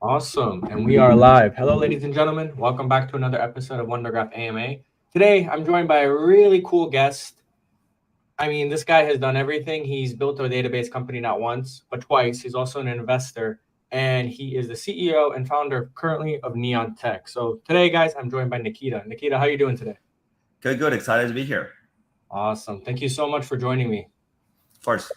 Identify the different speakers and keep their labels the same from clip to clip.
Speaker 1: Awesome. And we are live. Hello, ladies and gentlemen. Welcome back to another episode of WunderGraph AMA. Today, I'm joined by a really cool guest. I mean, this guy has done everything. He's built a database company not once, but twice. He's also an investor, and he is the CEO and founder currently of Neon Tech. So today, guys, I'm joined by Nikita. Nikita, how are you doing today?
Speaker 2: Good. Excited to be here.
Speaker 1: Awesome. Thank you so much for joining me.
Speaker 2: Of course.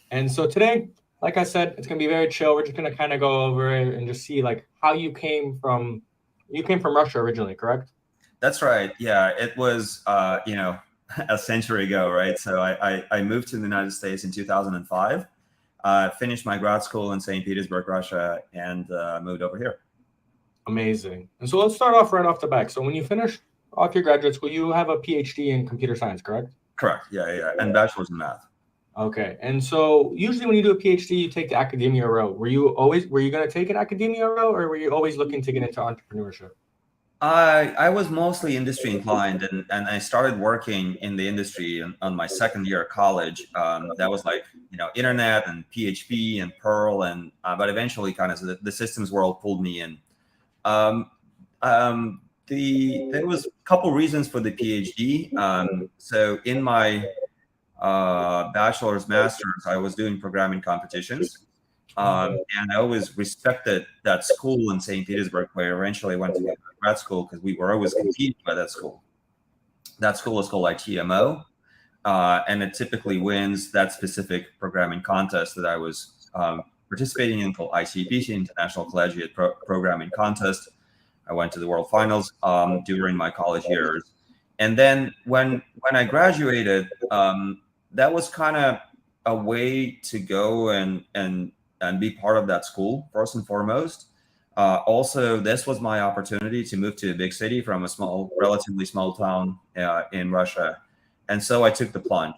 Speaker 1: And so today, like I said, it's gonna be very chill. We're just gonna kind of go over it and just see like how you came from Russia originally, correct?
Speaker 2: That's right. Yeah, it was, a century ago, right? So I moved to the United States in 2005, finished my grad school in St. Petersburg, Russia, and moved over here.
Speaker 1: Amazing. And so let's start off right off the back. So when you finish off your graduate school, you have a PhD in computer science, correct?
Speaker 2: Correct. Yeah. And bachelor's in math.
Speaker 1: Okay. And so usually when you do a PhD, you take the academia route. Were you going to take an academia route, or were you always looking to get into entrepreneurship?
Speaker 2: I was mostly industry inclined, and I started working in the industry on my second year of college. That was like, internet and PHP and Perl, and but eventually kind of the systems world pulled me in. Um, there was a couple reasons for the PhD. So in my bachelor's, master's, I was doing programming competitions. And I always respected that school in St. Petersburg, where I eventually went to grad school, because we were always competing by that school. That school is called ITMO, and it typically wins that specific programming contest that I was participating in, called ICPC, International Collegiate Programming Contest. I went to the World Finals during my college years. And then when I graduated, that was kind of a way to go and be part of that school, first and foremost. Also, this was my opportunity to move to a big city from a relatively small town in Russia. And so I took the plunge.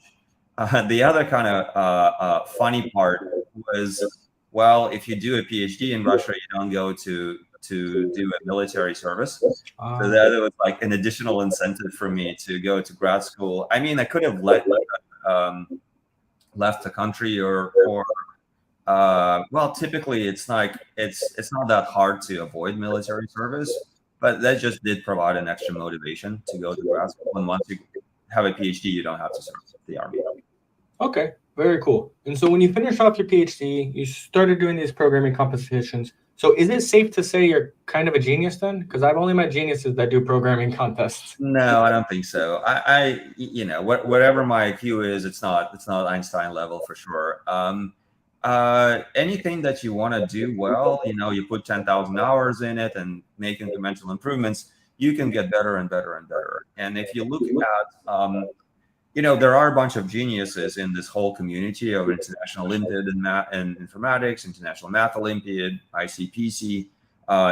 Speaker 2: The other kind of funny part was, well, if you do a PhD in Russia, you don't go to do a military service. So that was like an additional incentive for me to go to grad school. I mean, I could have left the country or well, typically it's like it's not that hard to avoid military service, but that just did provide an extra motivation to go to grad school. And once you have a PhD, you don't have to serve the army.
Speaker 1: Okay, very cool. And so when you finished off your PhD, you started doing these programming competitions. So is it safe to say you're kind of a genius then? Because I've only met geniuses that do programming contests.
Speaker 2: No, I don't think so. Whatever my IQ is, it's not Einstein level for sure. Anything that you want to do well, you put 10,000 hours in it and make incremental improvements, you can get better and better and better. And if you look at, there are a bunch of geniuses in this whole community of International Olympiad and Informatics, International Math Olympiad, ICPC.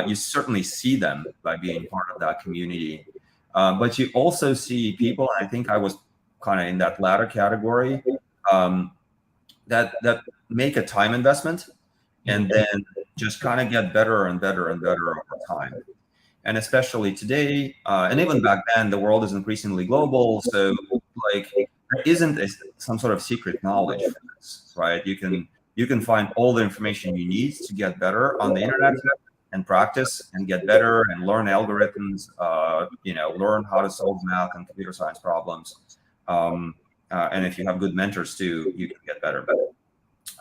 Speaker 2: You certainly see them by being part of that community. But you also see people, and I think I was kind of in that latter category, that make a time investment and then just kind of get better and better and better over time. And especially today, and even back then, the world is increasingly global. So like there isn't some sort of secret knowledge for this, right? You can find all the information you need to get better on the internet and practice and get better and learn algorithms, learn how to solve math and computer science problems. And if you have good mentors too, you can get better.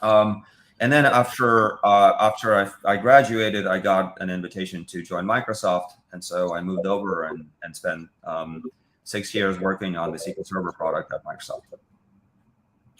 Speaker 2: And then after I graduated, I got an invitation to join Microsoft, and so I moved over and spent 6 years working on the SQL Server product at Microsoft.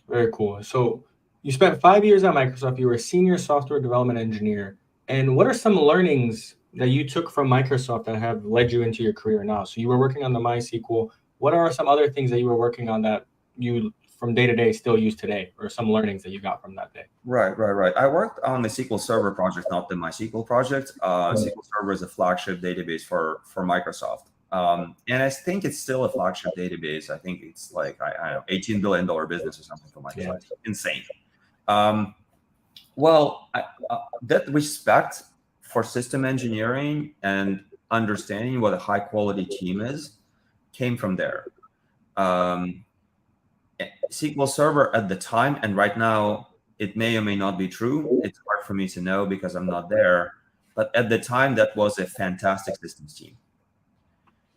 Speaker 1: Very cool. So you spent 5 years at Microsoft. You were a senior software development engineer. And what are some learnings that you took from Microsoft that have led you into your career now? So you were working on the MySQL. What are some other things that you were working on that you from day to day still use today, or some learnings that you got from that day?
Speaker 2: Right. I worked on the SQL Server project, not the MySQL project. SQL Server is a flagship database for Microsoft. And I think it's still a flagship database. I think it's like, I don't know, $18 billion business or something for Microsoft. Yeah. Insane. That respect for system engineering and understanding what a high quality team is came from there. SQL Server at the time and right now It may or may not be true. It's hard for me to know because I'm not there. But at the time, that was a fantastic systems team.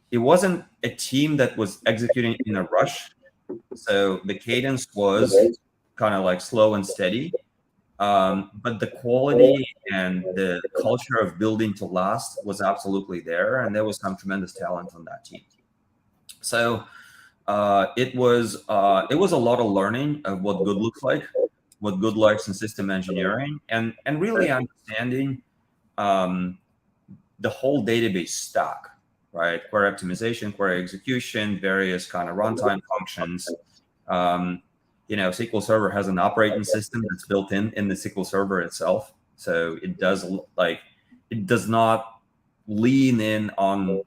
Speaker 2: It wasn't a team that was executing in a rush. So the cadence was kind of like slow and steady. But the quality and the culture of building to last was absolutely there. And there was some tremendous talent on that team. So it was a lot of learning of what good looks like, what good looks in system engineering, and really understanding the whole database stack, right? Query optimization, query execution, various kind of runtime functions. SQL Server has an operating system that's built in the SQL Server itself, so it does not lean in on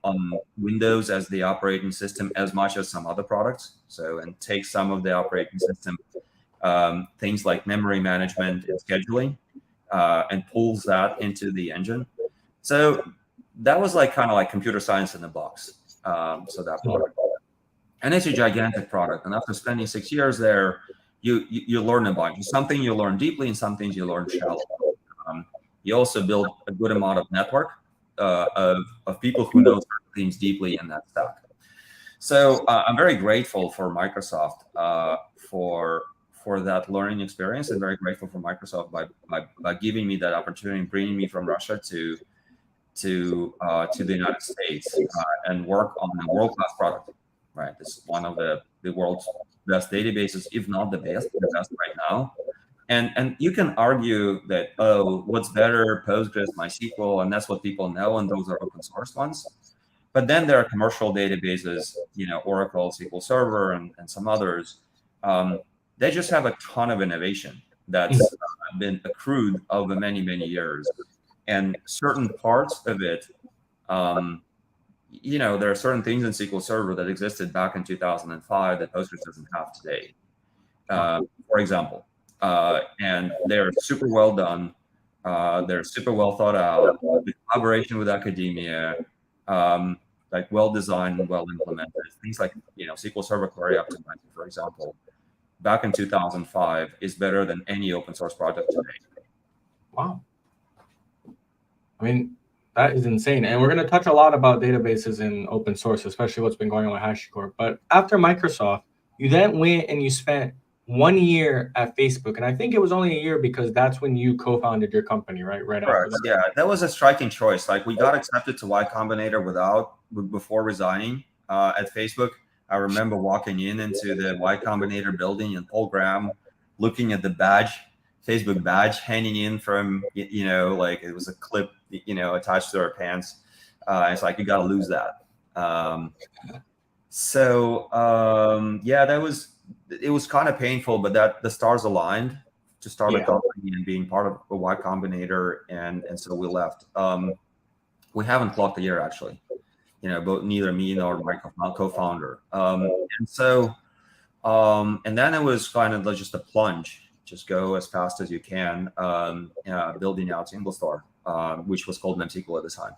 Speaker 2: Windows as the operating system as much as some other products. So, and take some of the operating system things like memory management and scheduling, and pulls that into the engine. So that was like kind of like computer science in a box. So that product, and it's a gigantic product. And after spending 6 years there, you learn a bunch. Something you learn deeply, and some things you learn shallow. You also build a good amount of network of people who know things deeply in that stack. So I'm very grateful for Microsoft for that learning experience, and very grateful for Microsoft by giving me that opportunity, bringing me from Russia to the United States and work on a world-class product. Right, this is one of the world's best databases, if not the best right now. And you can argue that, oh, what's better, Postgres, MySQL, and that's what people know, and those are open source ones. But then there are commercial databases, Oracle, SQL Server, and some others. They just have a ton of innovation that's been accrued over many, many years. And certain parts of it, there are certain things in SQL Server that existed back in 2005 that Postgres doesn't have today. For example, and they're super well done. They're super well thought out. The collaboration with academia, like well designed and well implemented. Things like SQL Server query optimizing, for example, back in 2005 is better than any open source project today.
Speaker 1: Wow. I mean, that is insane. And we're going to touch a lot about databases in open source, especially what's been going on with HashiCorp. But after Microsoft, you then went and you spent 1 year at Facebook. And I think it was only a year because that's when you co-founded your company, right? Right.
Speaker 2: Correct. After that. Yeah, that was a striking choice. Like, we got accepted to Y Combinator before resigning at Facebook. I remember walking into the Y Combinator building, and Paul Graham looking at the badge, Facebook badge hanging in from, like it was a clip, attached to our pants. It's like, you got to lose that. It was kind of painful, but that the stars aligned to start a company and being part of a Y Combinator. And so we left. We haven't clocked a year, actually. Both neither me nor my co-founder. And then it was kind of just a plunge. Just go as fast as you can, building out SingleStore, which was called MemSQL at the time.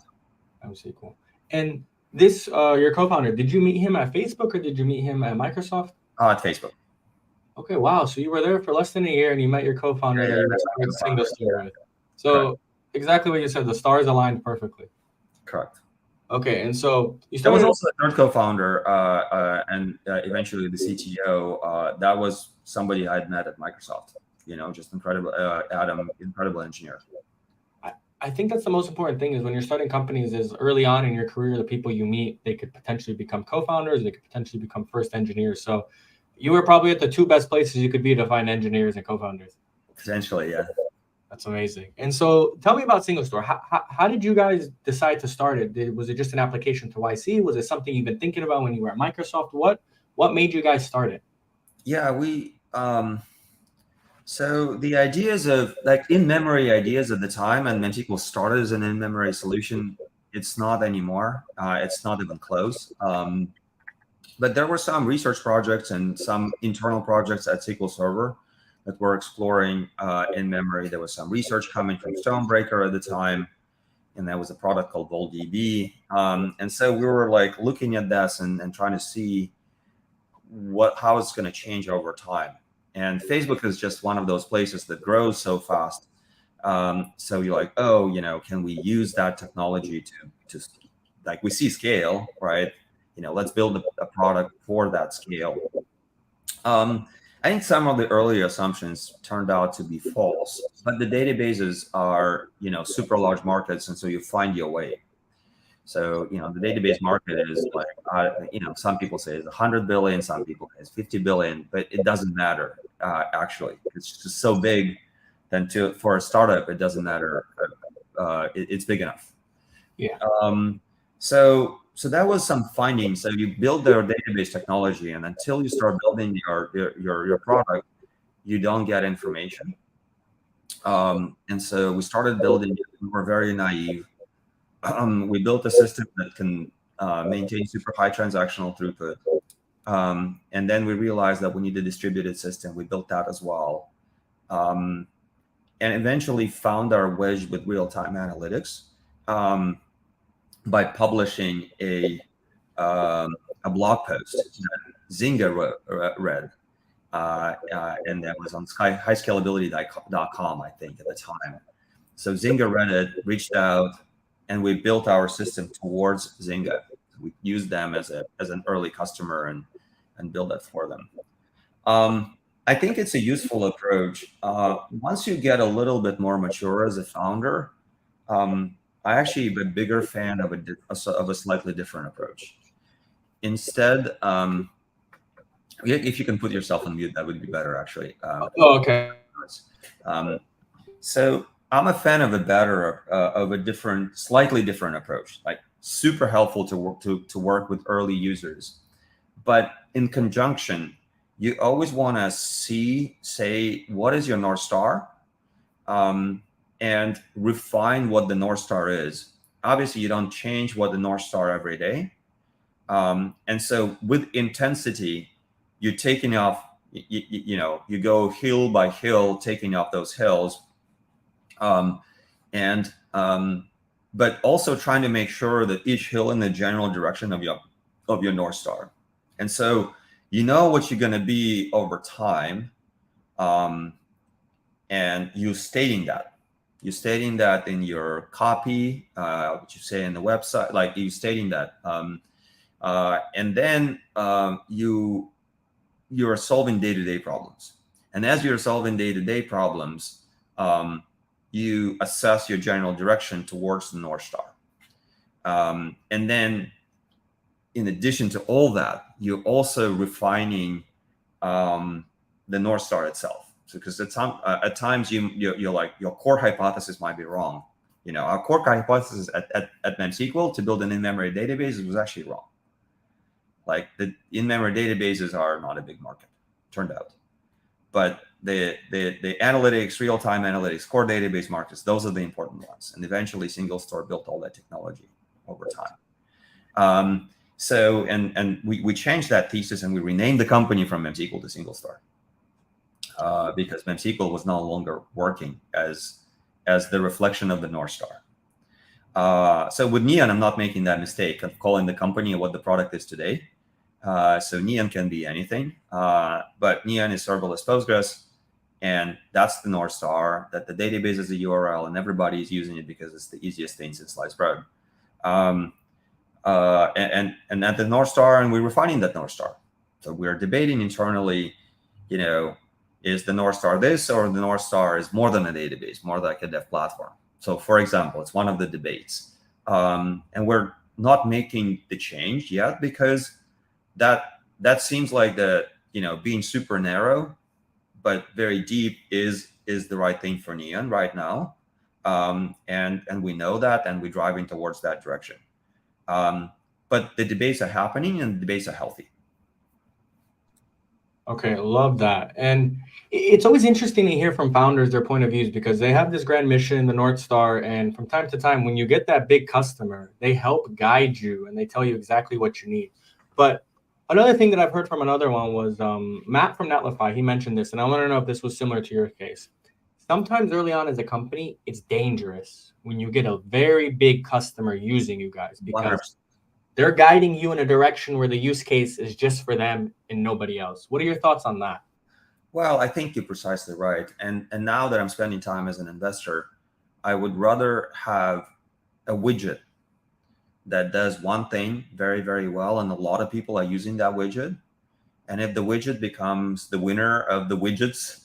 Speaker 1: MemSQL. And this, your co-founder, did you meet him at Facebook or did you meet him at Microsoft?
Speaker 2: At Facebook.
Speaker 1: Okay, wow. So you were there for less than a year and you met your co-founder at SingleStore. So correct. Exactly what you said, the stars aligned perfectly.
Speaker 2: Correct.
Speaker 1: Okay, and so you
Speaker 2: started. There was also a third co-founder and eventually the CTO. That was somebody I had met at Microsoft. Just incredible, Adam, incredible engineer.
Speaker 1: I think that's the most important thing is when you're starting companies is early on in your career, the people you meet, they could potentially become co-founders, they could potentially become first engineers. So you were probably at the two best places you could be to find engineers and co-founders.
Speaker 2: Essentially, yeah.
Speaker 1: That's amazing. And so tell me about SingleStore. How did you guys decide to start it? Was it just an application to YC? Was it something you've been thinking about when you were at Microsoft? What made you guys start it?
Speaker 2: Yeah, we so the ideas of like in-memory ideas at the time, and MemSQL started as an in-memory solution. It's not anymore. It's not even close. But there were some research projects and some internal projects at SQL Server that were exploring in-memory. There was some research coming from Stonebreaker at the time, and there was a product called VolDB. And so we were like looking at this and trying to see how it's going to change over time. And Facebook is just one of those places that grows so fast. So you're like, oh, can we use that technology to like, we see scale, right? Let's build a product for that scale. I think some of the early assumptions turned out to be false, but the databases are, super large markets, and so you find your way. So, the database market is like, some people say it's 100 billion, some people say it's 50 billion, but it doesn't matter, actually. It's just so big, then for a startup, it doesn't matter. It's big enough.
Speaker 1: Yeah.
Speaker 2: So that was some findings. So you build their database technology, and until you start building your product, you don't get information. And so we started building it. We were very naive. We built a system that can maintain super high transactional throughput. And then we realized that we need a distributed system. We built that as well. And eventually found our wedge with real-time analytics. By publishing a blog post that Zynga read, and that was on highscalability.com, I think, at the time. So Zynga read it, reached out, and we built our system towards Zynga. We used them as an early customer and built that for them. I think it's a useful approach. Once you get a little bit more mature as a founder, I actually am a bigger fan of a slightly different approach. Instead, if you can put yourself on mute, that would be better, actually.
Speaker 1: Okay.
Speaker 2: So I'm a fan of a slightly different approach, like super helpful to work with early users. But in conjunction, you always want to say, what is your North Star? And refine what the North Star is. Obviously, you don't change what the North Star every day. And so with intensity, you're taking off, you go hill by hill, taking off those hills. But also trying to make sure that each hill in the general direction of your North Star. And so you know what you're going to be over time. And you're stating that. You're stating that in your copy, what you say in the website, like you're stating that. And then you're solving day-to-day problems. And as you're solving day-to-day problems, you assess your general direction towards the North Star. And then in addition to all that, you're also refining the North Star itself. Because at times you're like, your core hypothesis might be wrong. Our core hypothesis at MemSQL to build an in-memory database was actually wrong. Like, the in-memory databases are not a big market, turned out. But the analytics, real-time analytics, core database markets, those are the important ones. And eventually SingleStore built all that technology over time. So we changed that thesis, and we renamed the company from MemSQL to SingleStore. Because MemSQL was no longer working as the reflection of the North Star. So with Neon, I'm not making that mistake of calling the company what the product is today. So Neon can be anything, but Neon is serverless Postgres, and that's the North Star, that the database is a URL, and everybody is using it because it's the easiest thing since sliced bread. And at the North Star, and we're refining that North Star. So we're debating internally, is the North Star this, or the North Star is more than a database, more like a dev platform? So for example, it's one of the debates. And we're not making the change yet because that seems like being super narrow, but very deep is the right thing for Neon right now. And we know that, and we're driving towards that direction. But the debates are happening, and the debates are healthy.
Speaker 1: Okay, love that. And it's always interesting to hear from founders their point of views, because they have this grand mission, the North Star, and from time to time, when you get that big customer, they help guide you and they tell you exactly what you need. But another thing that I've heard from another one was Matt from Netlify. He mentioned this, and I want to know if this was similar to your case. Sometimes early on as a company, it's dangerous when you get a very big customer using you guys, because
Speaker 2: 100%.
Speaker 1: They're guiding you in a direction where the use case is just for them and nobody else. What are your thoughts on that?
Speaker 2: Well, I think you're precisely right. And now that I'm spending time as an investor, I would rather have a widget that does one thing very, very well, and a lot of people are using that widget. And if the widget becomes the winner of the widgets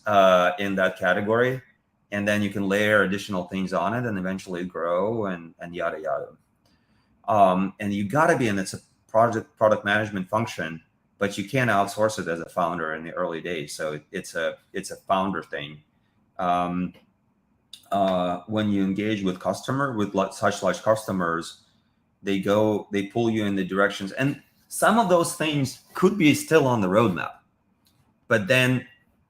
Speaker 2: in that category, and then you can layer additional things on it and eventually grow and yada yada. And you got to be, and it's a product management function, but you can't outsource it as a founder in the early days. So it's a founder thing. When you engage with such large customers, they pull you in the directions, and some of those things could be still on the roadmap, but then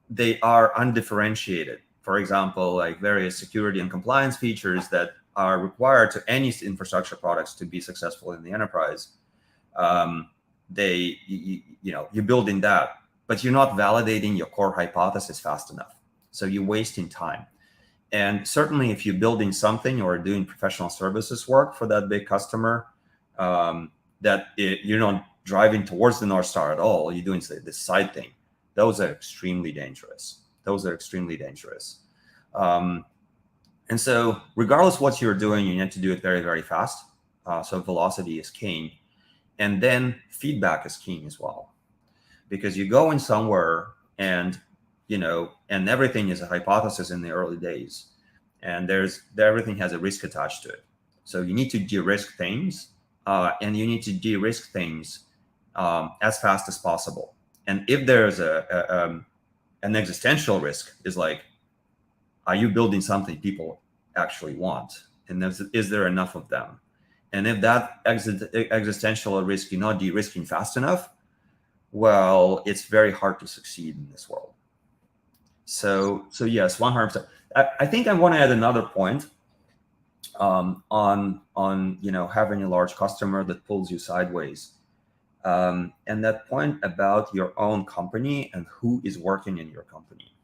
Speaker 2: they are undifferentiated. For example, like various security and compliance features that are required to any infrastructure products to be successful in the enterprise. You're building that, but you're not validating your core hypothesis fast enough. So you're wasting time. And certainly if you're building something or doing professional services work for that big customer, you're not driving towards the North Star at all, you're doing this side thing. Those are extremely dangerous. And so regardless what you're doing, you need to do it very, very fast. So velocity is king. And then feedback is king as well. Because you go in somewhere and everything is a hypothesis in the early days. And everything has a risk attached to it. So you need to de-risk things, and you need to de-risk things as fast as possible. And if there's an existential risk, is like, are you building something people actually want? And is there enough of them? And if that existential risk you're not de-risking fast enough, well, it's very hard to succeed in this world. So yes, 100%. I think I want to add another point on having a large customer that pulls you sideways, and that point about your own company and who is working in your company.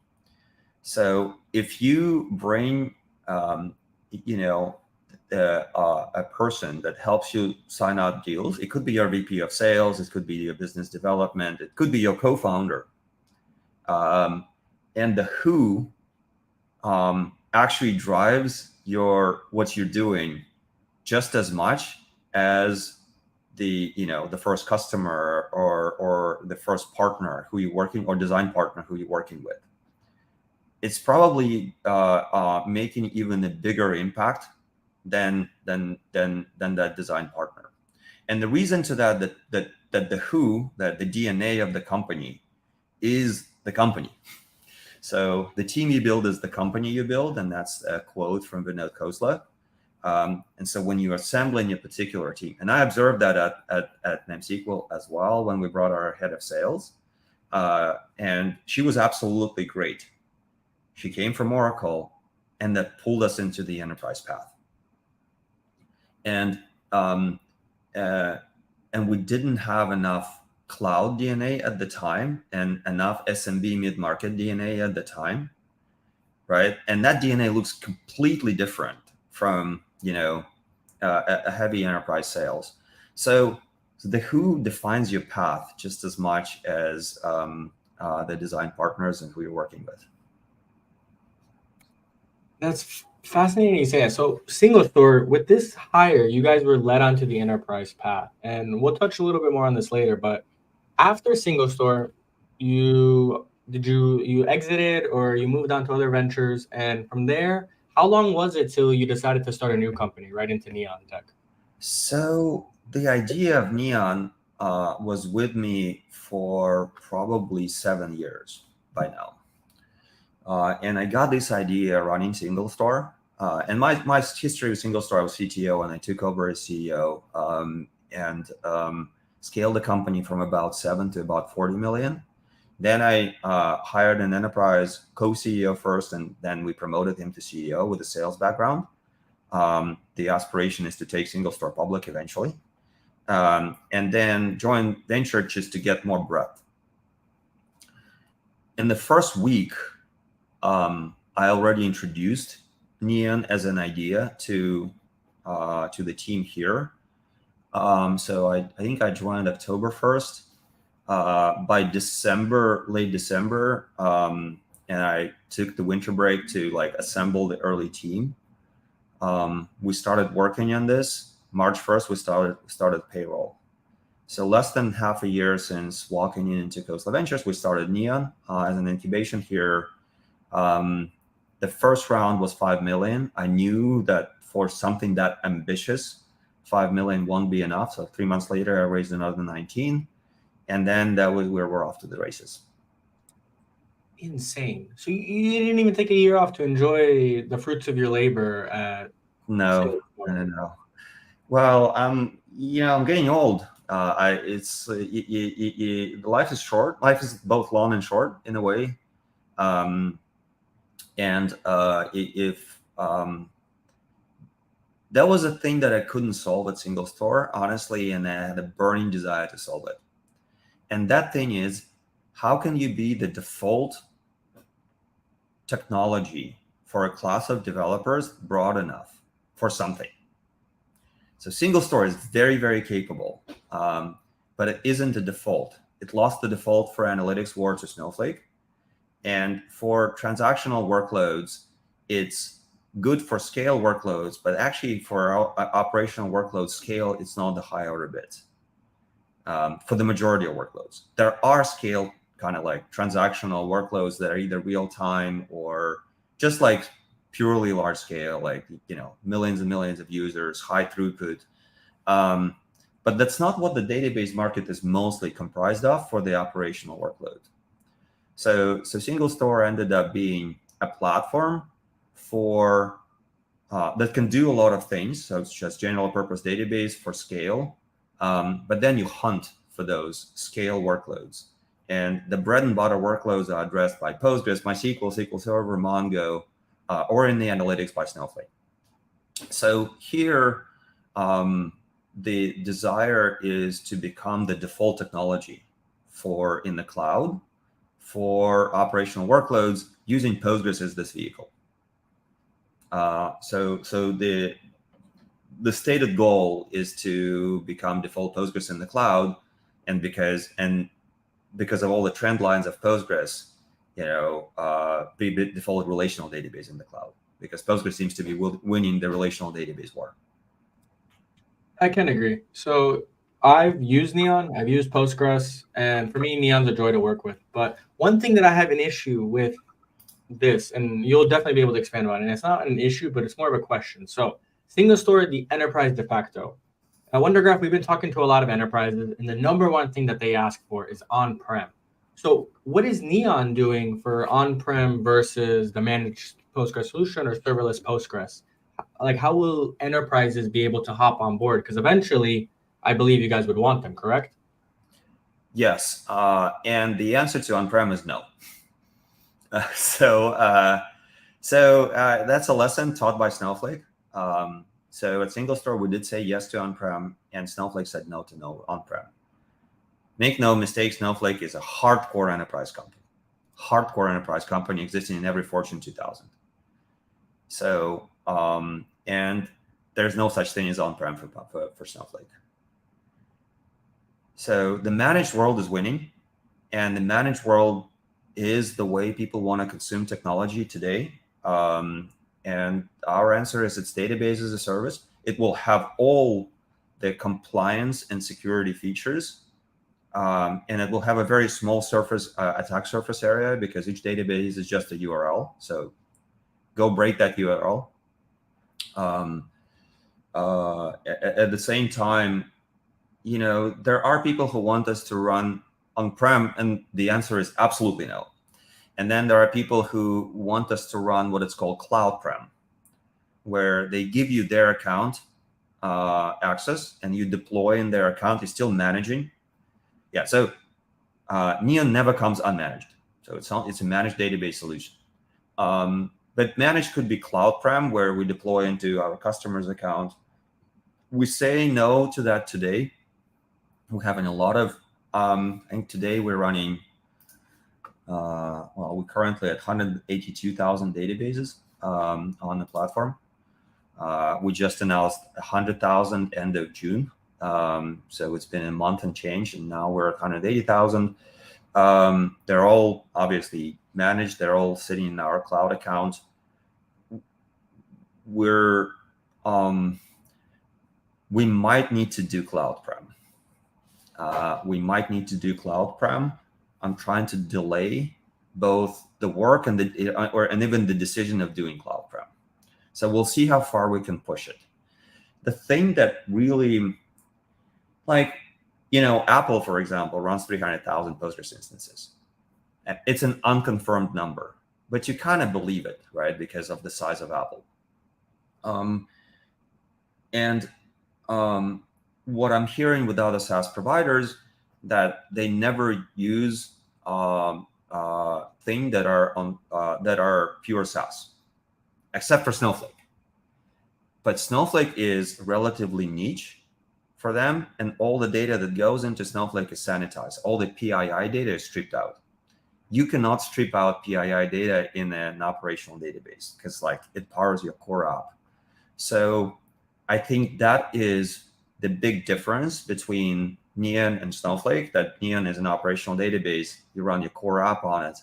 Speaker 2: So if you bring a person that helps you sign out deals, it could be your VP of sales, it could be your business development, it could be your co-founder, and the who actually drives what you're doing just as much as the first customer or the first partner who you're working, or design partner who you're working with. It's probably making even a bigger impact than that design partner. And the reason to that the DNA of the company is the company. So the team you build is the company you build, and that's a quote from Khosla. And so when you're assembling a particular team, and I observed that at NemSQL as well when we brought our head of sales, and she was absolutely great. She came from Oracle, and that pulled us into the enterprise path. And we didn't have enough cloud DNA at the time and enough SMB mid-market DNA at the time, right? And that DNA looks completely different from a heavy enterprise sales. So the who defines your path just as much as the design partners and who you're working with.
Speaker 1: That's fascinating you say that. So SingleStore, with this hire, you guys were led onto the enterprise path. And we'll touch a little bit more on this later, but after SingleStore, you exited or you moved on to other ventures? And from there, how long was it till you decided to start a new company right into Neon Tech?
Speaker 2: So the idea of Neon was with me for probably 7 years by now. And I got this idea running SingleStore. And my history with SingleStore, I was CTO and I took over as CEO and scaled the company from about 7 to about 40 million. Then I hired an enterprise co-CEO first, and then we promoted him to CEO with a sales background. The aspiration is to take SingleStore public eventually. And then join venture just to get more breadth. In the first week, I already introduced Neon as an idea to the team here. So I think I joined October 1st. by December, late December, and I took the winter break to like assemble the early team. We started working on this. March 1st, we started payroll. So less than half a year since walking into Khosla Ventures, we started Neon as an incubation here. The first round was 5 million. I knew that for something that ambitious, 5 million won't be enough. So 3 months later, I raised another 19. And then that was where we're off to the races.
Speaker 1: Insane. So you didn't even take a year off to enjoy the fruits of your labor at
Speaker 2: No. Well, I'm getting old. Life is short. Life is both long and short in a way. If that was a thing that I couldn't solve at SingleStore, honestly, and I had a burning desire to solve it. And that thing is, how can you be the default technology for a class of developers broad enough for something? So SingleStore is very, very capable, but it isn't a default. It lost the default for analytics war to Snowflake. And for transactional workloads, it's good for scale workloads, but actually for operational workloads, scale, it's not the high order bit. For the majority of workloads, there are scale kind of like transactional workloads that are either real time or just like purely large scale, like millions and millions of users, high throughput. But that's not what the database market is mostly comprised of for the operational workload. So SingleStore ended up being a platform for that can do a lot of things. So it's just general purpose database for scale. But then you hunt for those scale workloads. And the bread and butter workloads are addressed by Postgres, MySQL, SQL Server, Mongo, or in the analytics by Snowflake. So here, the desire is to become the default technology for in the cloud for operational workloads using Postgres as this vehicle. So the stated goal is to become default Postgres in the cloud, and because of all the trend lines of Postgres, be default relational database in the cloud, because Postgres seems to be winning the relational database war.
Speaker 1: I can agree. So I've used Neon, I've used Postgres, and for me, Neon's a joy to work with. But one thing that I have an issue with this, and you'll definitely be able to expand on it, and it's not an issue, but it's more of a question. So SingleStore, the enterprise de facto. At WunderGraph, we've been talking to a lot of enterprises, and the number one thing that they ask for is on-prem. So what is Neon doing for on-prem versus the managed Postgres solution or serverless Postgres? Like, how will enterprises be able to hop on board? Because eventually, I believe you guys would want them, correct?
Speaker 2: Yes, and the answer to on-prem is no. So that's a lesson taught by Snowflake. So at SingleStore, we did say yes to on-prem, and Snowflake said no to no on-prem. Make no mistake, Snowflake is a hardcore enterprise company. Hardcore enterprise company existing in every Fortune 2000. So, and there's no such thing as on-prem for Snowflake. So the managed world is winning, and the managed world is the way people want to consume technology today. And our answer is it's database as a service. It will have all the compliance and security features. And it will have a very small attack surface area, because each database is just a URL. So go break that URL. At the same time, there are people who want us to run on-prem, and the answer is absolutely no. And then there are people who want us to run what it's called cloud-prem, where they give you their account access, and you deploy in their account. You're still managing. Yeah, so Neon never comes unmanaged. So it's a managed database solution. But managed could be cloud-prem, where we deploy into our customer's account. We say no to that today. We're having a lot of, I think today we're running, we're currently at 182,000 databases on the platform. We just announced 100,000 end of June So it's been a month and change, and now we're at 180,000. They're all obviously managed. They're all sitting in our cloud account. We might need to do cloud prem. I'm trying to delay both the work and even the decision of doing cloud prem. So we'll see how far we can push it. The thing that really, Apple, for example, runs 300,000 Postgres instances. And it's an unconfirmed number, but you kind of believe it, right? Because of the size of Apple. What I'm hearing with other SaaS providers, that they never use things that are pure SaaS, except for Snowflake. But Snowflake is relatively niche for them, and all the data that goes into Snowflake is sanitized. All the PII data is stripped out. You cannot strip out PII data in an operational database because it powers your core app. So I think that is the big difference between Neon and Snowflake, that Neon is an operational database. You run your core app on it.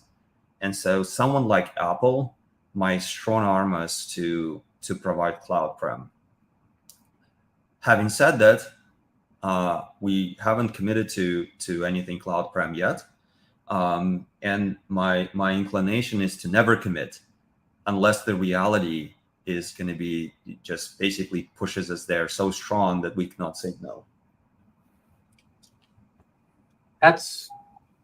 Speaker 2: And so someone like Apple might strong arm us to provide cloud prem. Having said that, we haven't committed to anything cloud prem yet. And my inclination is to never commit unless the reality is going to be just basically pushes us there so strong that we cannot say no.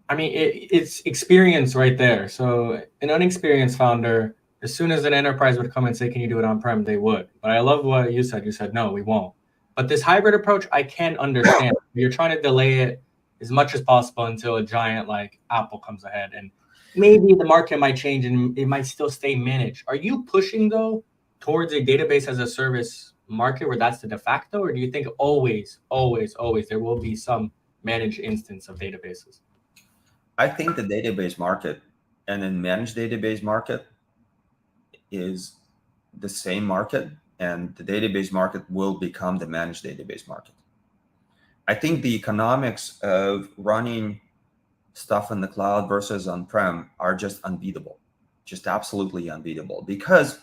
Speaker 1: It's experience right there. So an unexperienced founder, as soon as an enterprise would come and say, can you do it on-prem, they would. But I love what you said. You said, no, we won't. But this hybrid approach, I can understand. You're trying to delay it as much as possible until a giant like Apple comes ahead. And maybe the market might change and it might still stay managed. Are you pushing, though, towards a database as a service market where that's the de facto? Or do you think always there will be some managed instance of databases?
Speaker 2: I think the database market and then managed database market is the same market, and the database market will become the managed database market. I think the economics of running stuff in the cloud versus on-prem are just unbeatable, just absolutely unbeatable. Because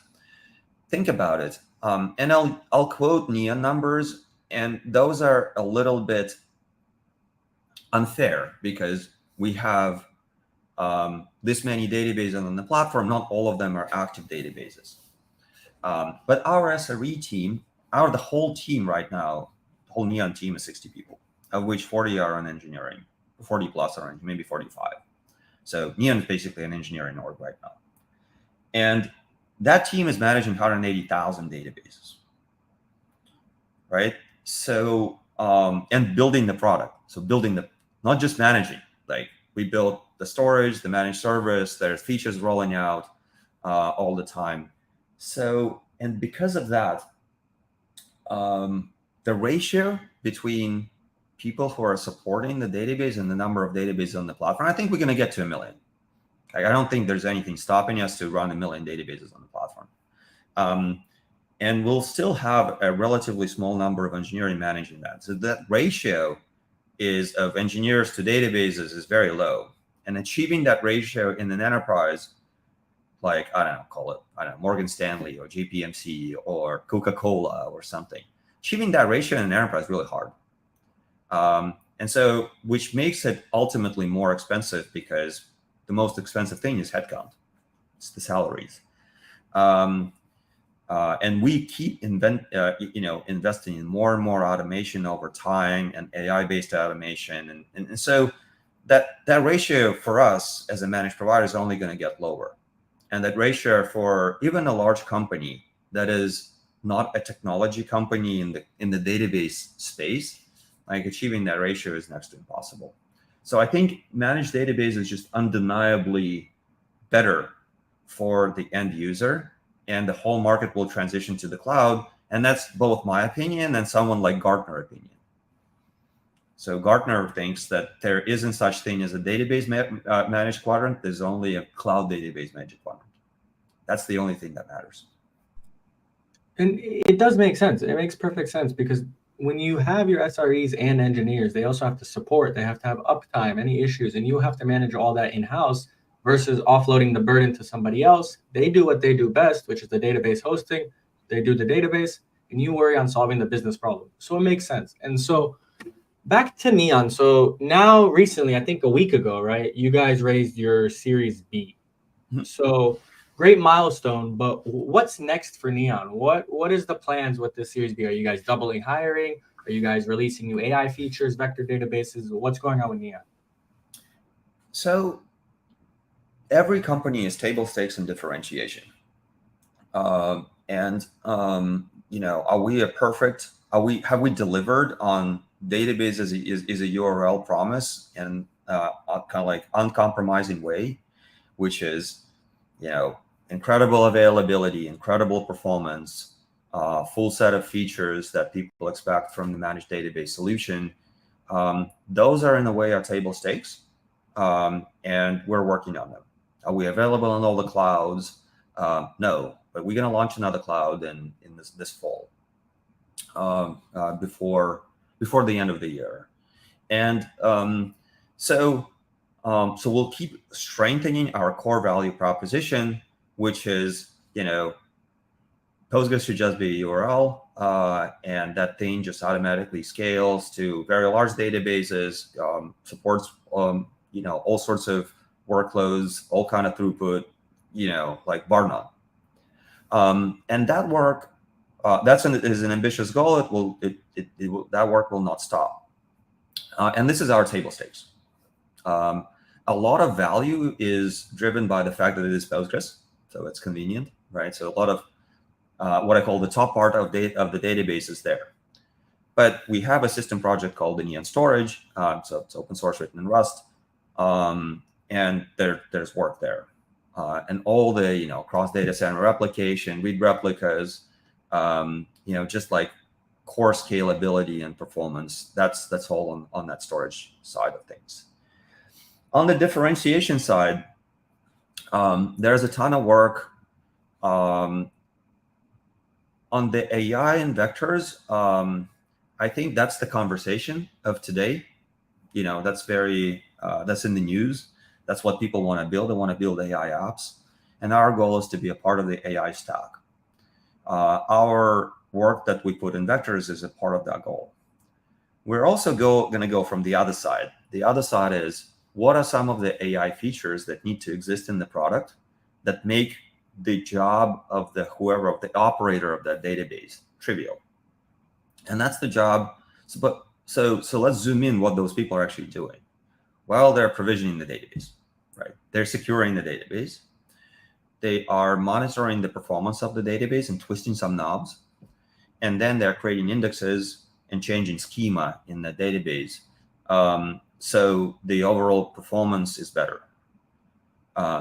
Speaker 2: think about it, and I'll quote Neon numbers, and those are a little bit unfair because we have this many databases on the platform. Not all of them are active databases. But our SRE team, the whole team right now, the whole Neon team is 60 people, of which 40 are on engineering, 40 plus are maybe 45. So Neon is basically an engineering org right now. And that team is managing 180,000 databases, right? So, and building the product. So not just managing, we built the storage, the managed service, there's features rolling out all the time. So, and because of that, the ratio between people who are supporting the database and the number of databases on the platform, I think we're going to get to 1 million. I don't think there's anything stopping us to run 1 million databases on the platform. And we'll still have a relatively small number of engineering managing that. So that ratio of engineers to databases is very low. And achieving that ratio in an enterprise, Morgan Stanley or JPMC or Coca-Cola or something, achieving that ratio in an enterprise is really hard. And so, which makes it ultimately more expensive because the most expensive thing is headcount. It's the salaries. And we keep investing in more and more automation over time and AI-based automation. And so that ratio for us as a managed provider is only going to get lower. And that ratio for even a large company that is not a technology company in the database space, achieving that ratio is next to impossible. So I think managed database is just undeniably better for the end user, and the whole market will transition to the cloud. And that's both my opinion and someone like Gartner opinion. So Gartner thinks that there isn't such thing as a database managed quadrant. There's only a cloud database managed quadrant. That's the only thing that matters.
Speaker 1: And it does make sense. It makes perfect sense because when you have your SREs and engineers, they also have to support, they have to have uptime, any issues, and you have to manage all that in-house versus offloading the burden to somebody else. They do what they do best, which is the database hosting. They do the database, and you worry on solving the business problem. So it makes sense. And so back to Neon. So now recently, I think a week ago, right, you guys raised your Series B. So great milestone, but what's next for Neon? What is the plans with this Series B? Are you guys doubling hiring? Are you guys releasing new AI features, vector databases? What's going on with Neon?
Speaker 2: So every company is table stakes and differentiation. Are we a perfect? Have we delivered on database is a URL promise and kind of like uncompromising way, which is, incredible availability, incredible performance, full set of features that people expect from the managed database solution. Those are in a way our table stakes, and we're working on them. Are we available on all the clouds? No, but we're going to launch another cloud in this fall, before the end of the year, and so we'll keep strengthening our core value proposition, which is, Postgres should just be a URL, and that thing just automatically scales to very large databases, supports all sorts of workloads, all kind of throughput, like bar none. And that work, is an ambitious goal. That work will not stop. And this is our table stakes. A lot of value is driven by the fact that it is Postgres, so it's convenient, right? So a lot of what I call the top part of the database is there. But we have a system project called the Neon Storage, so it's open source, written in Rust, and there's work there, and all the cross data center replication, read replicas, just like core scalability and performance. That's all on that storage side of things. On the differentiation side, there's a ton of work on the AI and vectors. I think that's the conversation of today. That's that's in the news. That's what people want to build. They want to build AI apps. And our goal is to be a part of the AI stack. Our work that we put in vectors is a part of that goal. We're also going to go from the other side. The other side is, what are some of the AI features that need to exist in the product that make the job of the operator of that database trivial? And that's the job. So let's zoom in what those people are actually doing. Well, they're provisioning the database, right? They're securing the database. They are monitoring the performance of the database and twisting some knobs. And then they're creating indexes and changing schema in the database, so the overall performance is better.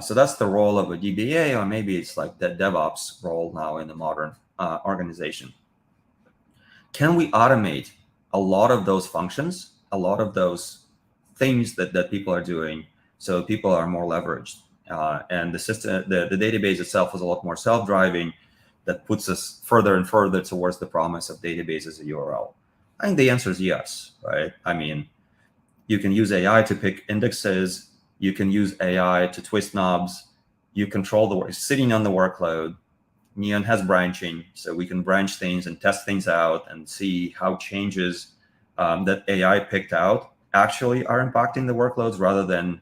Speaker 2: So that's the role of a DBA, or maybe it's like the DevOps role now in the modern organization. Can we automate a lot of those functions, a lot of those things that people are doing, so people are more leveraged, and the system, the database itself is a lot more self-driving? That puts us further and further towards the promise of database as a URL. I think the answer is yes, right? I mean, you can use AI to pick indexes. You can use AI to twist knobs. You control the work, sitting on the workload. Neon has branching, so we can branch things and test things out and see how changes that AI picked out actually are impacting the workloads, rather than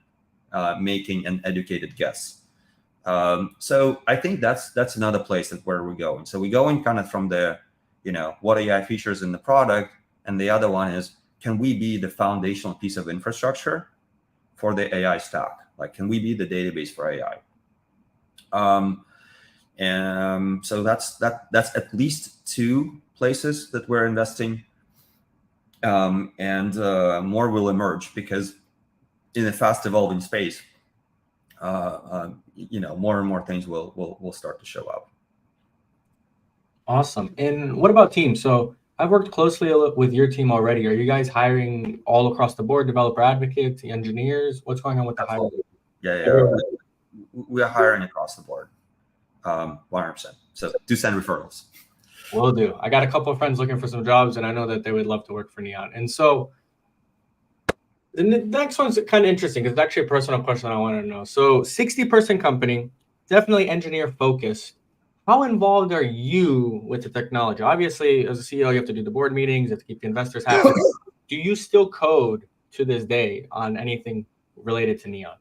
Speaker 2: making an educated guess. So I think that's another place where we're going. So we go in kind of from the, what AI features in the product, and the other one is, can we be the foundational piece of infrastructure for the AI stack? Like, can we be the database for AI? And so that's at least two places that we're investing, and more will emerge, because in a fast evolving space, more and more things will start to show up.
Speaker 1: Awesome. And what about teams? So I've worked closely with your team already. Are you guys hiring all across the board, developer advocates, engineers? What's going on with the hiring?
Speaker 2: Yeah. We are hiring across the board, 100%. So do send referrals.
Speaker 1: Will do. I got a couple of friends looking for some jobs, and I know that they would love to work for Neon. And so the next one's kind of interesting because it's actually a personal question I want to know. So 60-person company, definitely engineer focused. How involved are you with the technology? Obviously, as a CEO, you have to do the board meetings, you have to keep the investors happy. Do you still code to this day on anything related to Neon?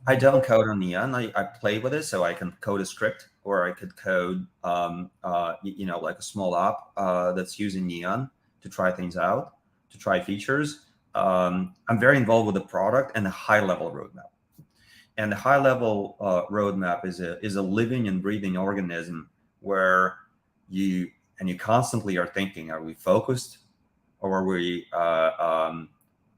Speaker 2: I don't code on Neon. I play with it, so I can code a script, or I could code, like a small app that's using Neon to try things out, to try features. I'm very involved with the product and the high-level roadmap. And the high-level roadmap is a living and breathing organism where you constantly are thinking: are we focused, or are we?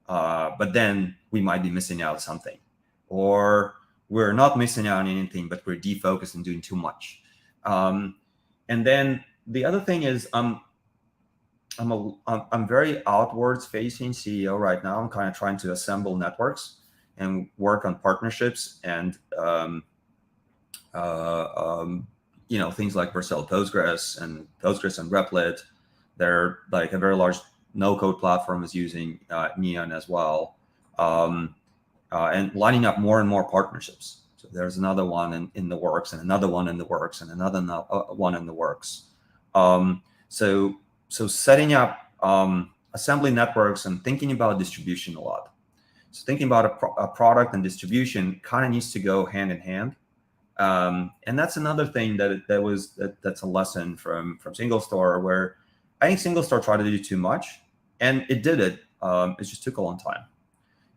Speaker 2: But then we might be missing out something, or we're not missing out on anything, but we're defocused and doing too much. And then the other thing is, I'm very outwards facing CEO right now. I'm kind of trying to assemble networks and work on partnerships and things like Vercel Postgres and Replit. They're like a very large no-code platform is using Neon as well, and lining up more and more partnerships. So there's another one in the works, and another one in the works, and another one in the works. So setting up assembly networks and thinking about distribution a lot. So thinking about a product and distribution kind of needs to go hand in hand. And that's another thing that's a lesson from SingleStore, where I think SingleStore tried to do too much, and it did it. It just took a long time.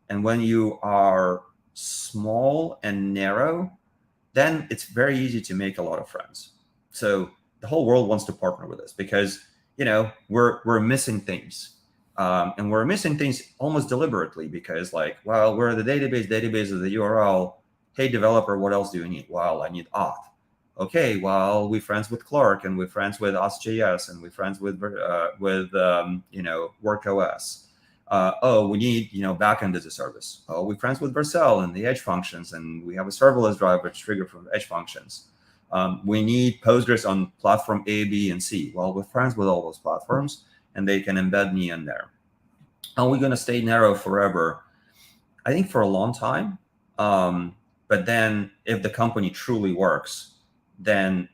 Speaker 2: And when you are small and narrow, then it's very easy to make a lot of friends. So the whole world wants to partner with us because we're missing things. And we're missing things almost deliberately because, we're the database of the URL. Hey, developer, what else do you need? Well, I need auth. Okay, well, we're friends with Clark, and we're friends with us.js, and we're friends with WorkOS. We need backend as a service. Oh, we're friends with Vercel and the edge functions, and we have a serverless driver to trigger from edge functions. We need Postgres on platform A, B, and C. Well, we're friends with all those platforms, and they can embed Neon there. Are we going to stay narrow forever? I think for a long time. But then if the company truly works, then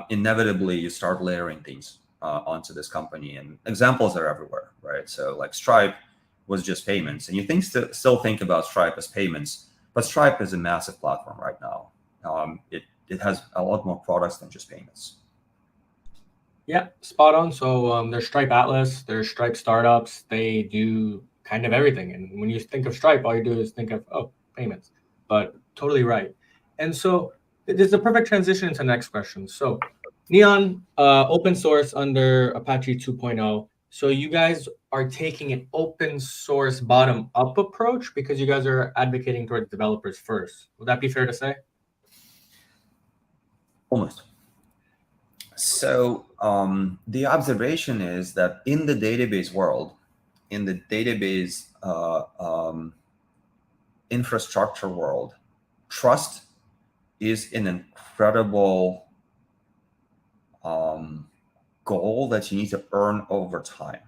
Speaker 2: inevitably you start layering things onto this company. And examples are everywhere, right? So like Stripe was just payments. And you still think about Stripe as payments, but Stripe is a massive platform right now. It has a lot more products than just payments.
Speaker 1: Yeah, spot on. So there's Stripe Atlas, there's Stripe startups. They do kind of everything. And when you think of Stripe, all you do is think of, payments. But totally right. And so this is a perfect transition into the next question. So Neon, open source under Apache 2.0. So you guys are taking an open source bottom up approach because you guys are advocating towards developers first. Would that be fair to say?
Speaker 2: Almost. So the observation is that in the database world, in the database infrastructure world, trust is an incredible goal that you need to earn over time.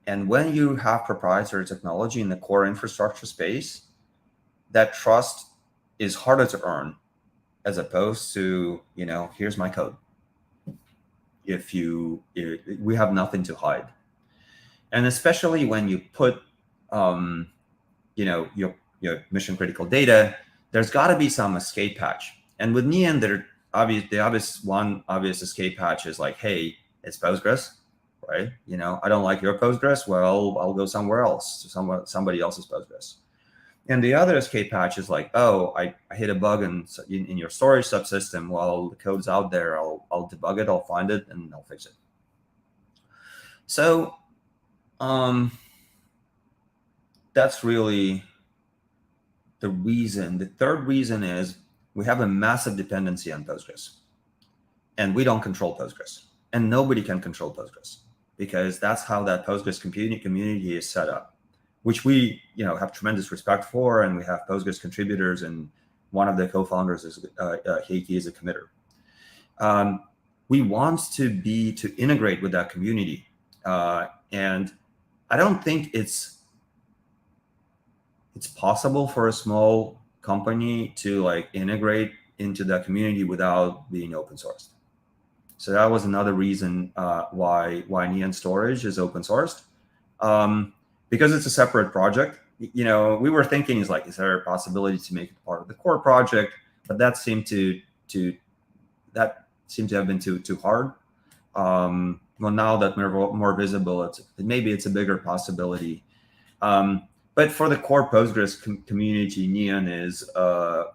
Speaker 2: And when you have proprietary technology in the core infrastructure space, that trust is harder to earn as opposed to, here's my code. We have nothing to hide. And especially when you put, your mission critical data, there's got to be some escape hatch. And with Neon, the obvious escape hatch is like, hey, it's Postgres, right? I don't like your Postgres. Well, I'll go somewhere else to somebody else's Postgres. And the other escape hatch is like, oh, I hit a bug in your storage subsystem. Well, the code's out there. I'll debug it. I'll find it and I'll fix it. So that's really the reason. The third reason is we have a massive dependency on Postgres, and we don't control Postgres, and nobody can control Postgres because that's how that Postgres community is set up, which we have tremendous respect for, and we have Postgres contributors, and one of the co-founders is Heikki is a committer. we want to integrate with that community. And I don't think it's possible for a small company to like integrate into that community without being open sourced. So that was another reason why Neon Storage is open sourced, because it's a separate project. We were thinking is there a possibility to make it part of the core project, but that seemed to have been too hard. Well, now that we're more visible, maybe it's a bigger possibility. But for the core Postgres community, Neon is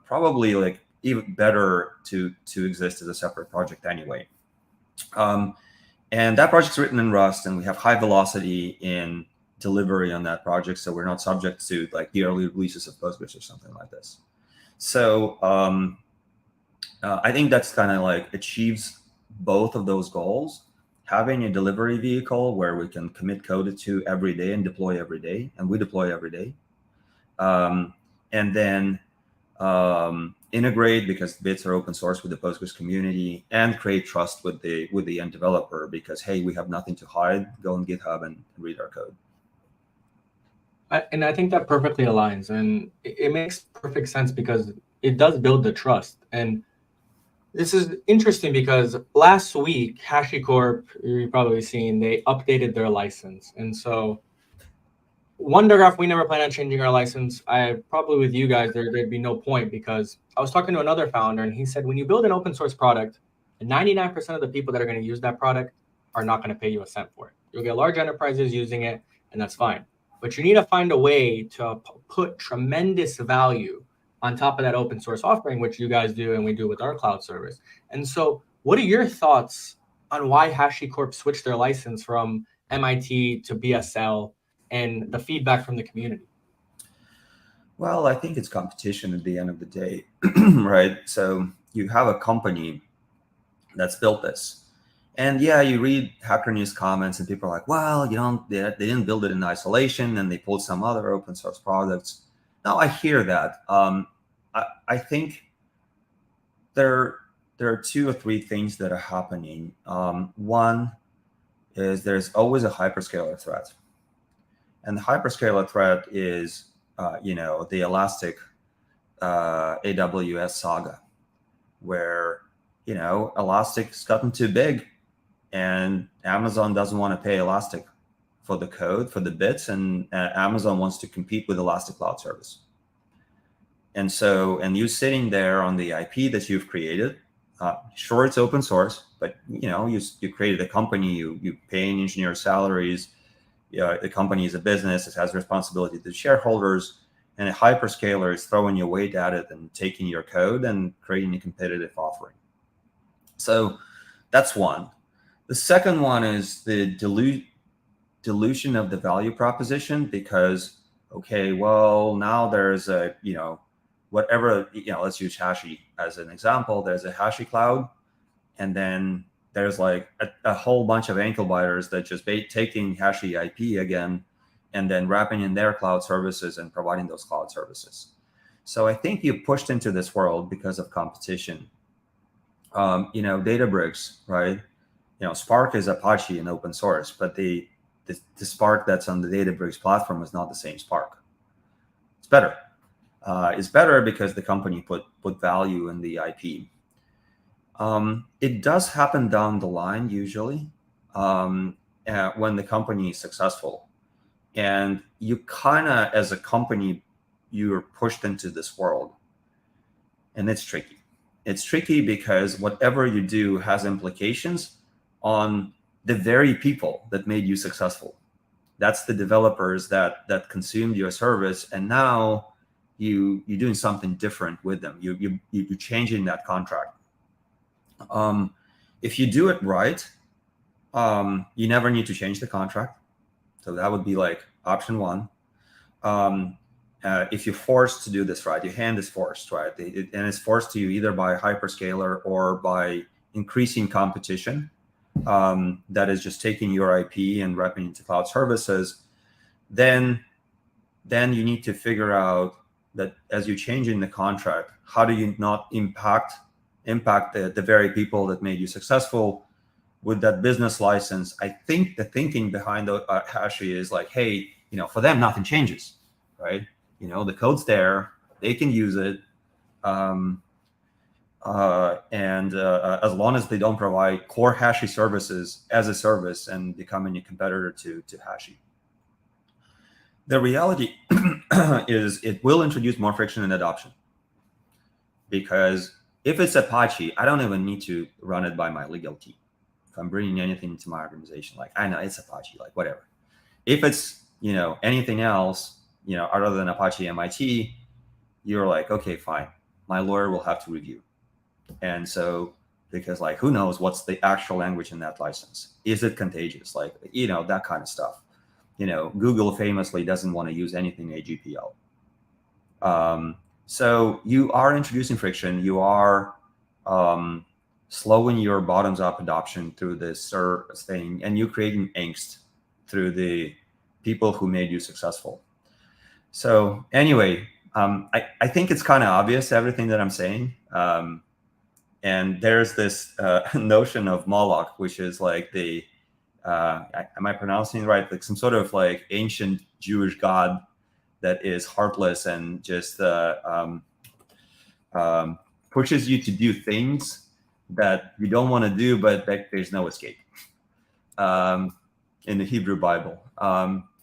Speaker 2: probably like even better to exist as a separate project anyway. And that project's written in Rust, and we have high velocity in delivery on that project, so we're not subject to like the early releases of Postgres or something like this. So I think that's kind of like achieves both of those goals. Having a delivery vehicle where we can commit code to every day and deploy every day, and we deploy every day. And then integrate, because bits are open source, with the Postgres community, and create trust with the end developer, because hey, we have nothing to hide. Go on GitHub and read our code.
Speaker 1: And I think that perfectly aligns, and it makes perfect sense because it does build the trust. And this is interesting because last week, HashiCorp, you've probably seen, they updated their license. And so WunderGraph, we never plan on changing our license. Probably with you guys, there'd be no point, because I was talking to another founder and he said, when you build an open source product, 99% of the people that are going to use that product are not going to pay you a cent for it. You'll get large enterprises using it, and that's fine. But you need to find a way to put tremendous value on top of that open source offering, which you guys do and we do with our cloud service. And so what are your thoughts on why HashiCorp switched their license from MIT to BSL and the feedback from the community?
Speaker 2: Well, I think it's competition at the end of the day, right? So you have a company that's built this. And yeah, you read Hacker News comments and people are like, well, they didn't build it in isolation and they pulled some other open source products. Now, I hear that. I think there are 2 or 3 things that are happening. One is there's always a hyperscaler threat. And the hyperscaler threat is, the Elastic AWS saga, where, Elastic's gotten too big and Amazon doesn't want to pay Elastic for the code, for the bits, and Amazon wants to compete with Elastic Cloud Service. And you sitting there on the IP that you've created, sure, it's open source, but you created a company, you paying engineers salaries, the company is a business, it has responsibility to shareholders, and a hyperscaler is throwing your weight at it and taking your code and creating a competitive offering. So that's one. The second one is the dilution of the value proposition, because, okay, well, now there's a, whatever, let's use Hashi as an example. There's a Hashi cloud, and then there's like a whole bunch of ankle biters that just taking Hashi IP again, and then wrapping in their cloud services and providing those cloud services. So I think you pushed into this world because of competition. Databricks, right? Spark is Apache and open source, but the Spark that's on the Databricks platform is not the same Spark. It's better. It's better because the company put value in the IP. It does happen down the line usually when the company is successful, and you kind of, as a company, you're pushed into this world, and it's tricky. It's tricky because whatever you do has implications on the very people that made you successful. That's the developers that consumed your service, and now you're doing something different with them. You're changing that contract. If you do it right, you never need to change the contract. So that would be like option one. If you're forced to do this right, your hand is forced, right? And it's forced to you either by a hyperscaler or by increasing competition. That is just taking your IP and wrapping into cloud services. Then you need to figure out that as you're changing the contract, how do you not impact the very people that made you successful with that business license, I think the thinking behind the Hashi is like, hey, for them, nothing changes, right? The code's there, they can use it. And as long as they don't provide core Hashi services as a service and becoming a competitor to Hashi. The reality is it will introduce more friction in adoption, because if it's Apache, I don't even need to run it by my legal team. If I'm bringing anything into my organization, like, I know it's Apache, like whatever. If it's, anything else, other than Apache MIT, you're like, okay, fine. My lawyer will have to review. And so, because like, who knows what's the actual language in that license? Is it contagious? Like, that kind of stuff. Google famously doesn't want to use anything AGPL. So you are introducing friction. You are slowing your bottoms-up adoption through this thing, and you're creating angst through the people who made you successful. So anyway, I think it's kind of obvious, everything that I'm saying. And there's this notion of Moloch, which is like the, am I pronouncing it right? Like some sort of like ancient Jewish god that is heartless and just pushes you to do things that you don't want to do, but there's no escape in the Hebrew Bible.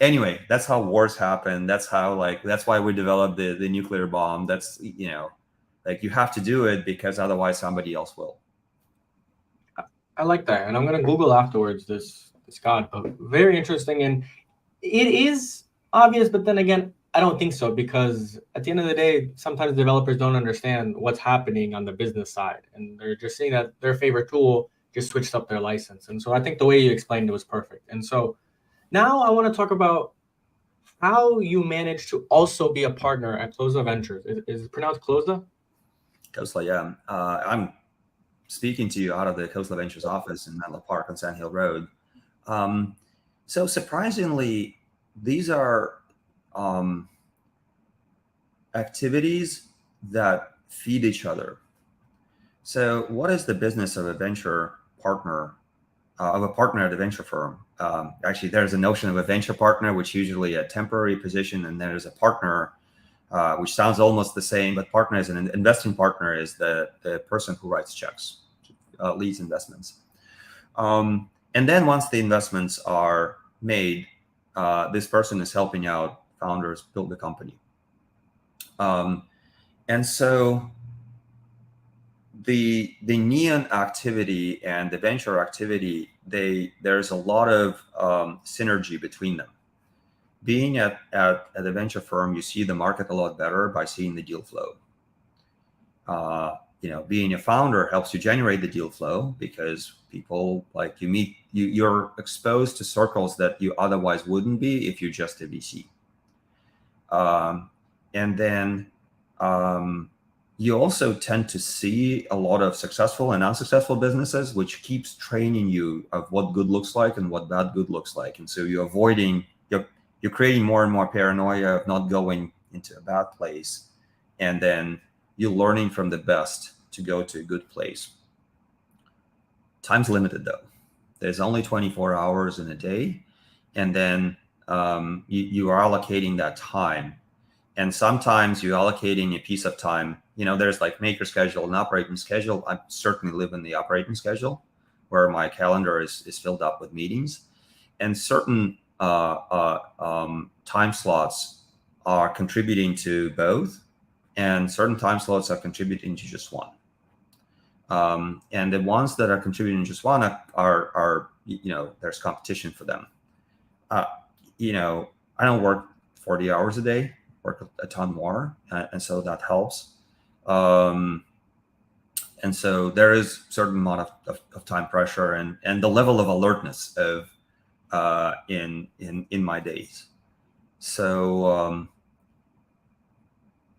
Speaker 2: Anyway, that's how wars happen. That's why we developed the nuclear bomb. That's, like, you have to do it because otherwise somebody else will.
Speaker 1: I like that. And I'm going to Google afterwards this god, but very interesting. And it is obvious, but then again, I don't think so, because at the end of the day, sometimes developers don't understand what's happening on the business side. And they're just seeing that their favorite tool just switched up their license. And so I think the way you explained it was perfect. And so now I want to talk about how you managed to also be a partner at Khosla Ventures. Is it pronounced Khosla?
Speaker 2: Khosla, yeah. I'm speaking to you out of the Khosla Ventures office in Menlo Park on Sand Hill Road. So surprisingly, these are activities that feed each other. So what is the business of a venture partner, of a partner at a venture firm? Actually, there's a notion of a venture partner, which usually a temporary position, and there's a partner, which sounds almost the same, but partner is an investing partner is the person who writes checks, leads investments. And then once the investments are made, this person is helping out founders build the company. And so the Neon activity and the venture activity, there's a lot of synergy between them. Being at a venture firm, you see the market a lot better by seeing the deal flow. Being a founder helps you generate the deal flow because people like you're exposed to circles that you otherwise wouldn't be if you're just a VC. And then you also tend to see a lot of successful and unsuccessful businesses, which keeps training you of what good looks like and what bad good looks like. And so you're creating more and more paranoia of not going into a bad place. And then you're learning from the best to go to a good place. Time's limited though. There's only 24 hours in a day. And then you are allocating that time. And sometimes you're allocating a piece of time. There's like maker schedule and operating schedule. I certainly live in the operating schedule where my calendar is filled up with meetings. And certain time slots are contributing to both, and certain time slots are contributing to just one. And the ones that are contributing to just one are there's competition for them. I don't work 40 hours a day, work a ton more, and so that helps. And so there is certain amount of time pressure and the level of alertness of in my days. So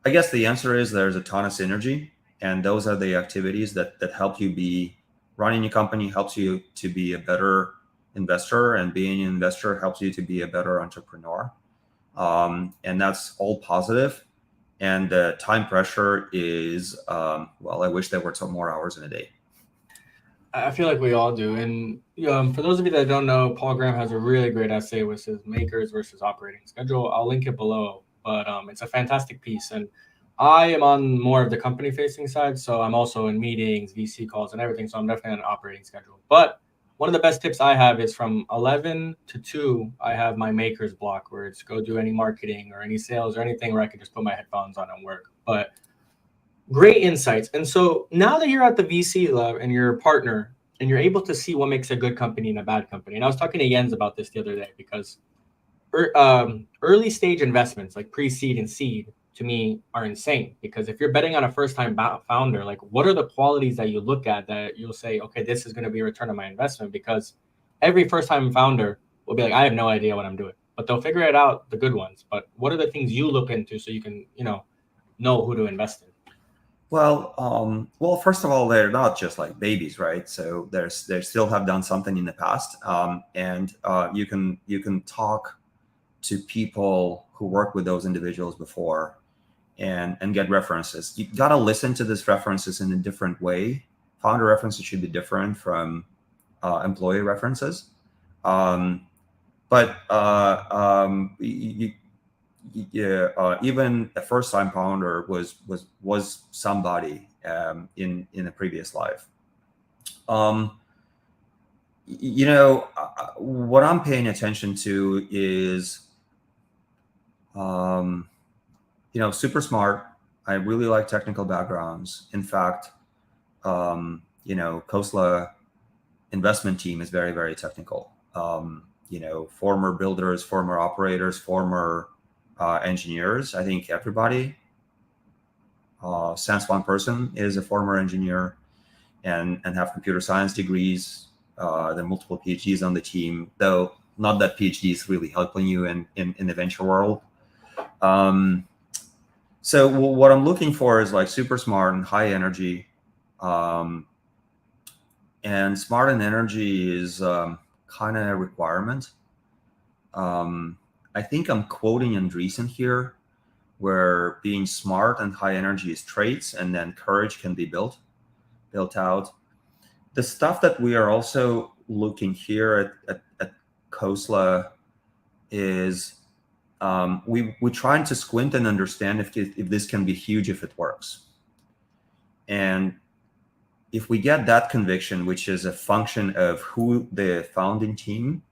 Speaker 2: I guess the answer is there's a ton of synergy, and those are the activities that help you be running a company, helps you to be a better investor, and being an investor helps you to be a better entrepreneur. And that's all positive. And the time pressure is, I wish there were some more hours in a day.
Speaker 1: I feel like we all do. And for those of you that don't know, Paul Graham has a really great essay with his makers versus operating schedule. I'll link it below, but it's a fantastic piece. And I am on more of the company facing side, so I'm also in meetings, VC calls, and everything. So I'm definitely on an operating schedule. But one of the best tips I have is from 11 to 2, I have my makers block where it's go do any marketing or any sales or anything where I can just put my headphones on and work. But great insights. And so now that you're at the VC lab and you're a partner and you're able to see what makes a good company and a bad company. And I was talking to Jens about this the other day because early stage investments like pre-seed and seed to me are insane, because if you're betting on a first time founder, like what are the qualities that you look at that you'll say, okay, this is going to be a return on my investment? Because every first time founder will be like, I have no idea what I'm doing, but they'll figure it out, the good ones. But what are the things you look into so you can, know who to invest in?
Speaker 2: Well, first of all, they're not just like babies, right? So they still have done something in the past, and you can talk to people who worked with those individuals before, and get references. You gotta listen to these references in a different way. Founder references should be different from employee references, but even a first-time founder was somebody in a previous life. What I'm paying attention to is, super smart. I really like technical backgrounds. In fact, Khosla investment team is very, very technical. Former builders, former operators, former engineers. I think everybody, since one person is a former engineer and have computer science degrees. There are multiple PhDs on the team, though not that PhD is really helping you in the venture world. So what I'm looking for is like super smart and high energy. And smart and energy is kind of a requirement. I think I'm quoting Andreessen here, where being smart and high energy is traits, and then courage can be built out. The stuff that we are also looking here at Khosla is we're trying to squint and understand if this can be huge if it works. And if we get that conviction, which is a function of who the founding team,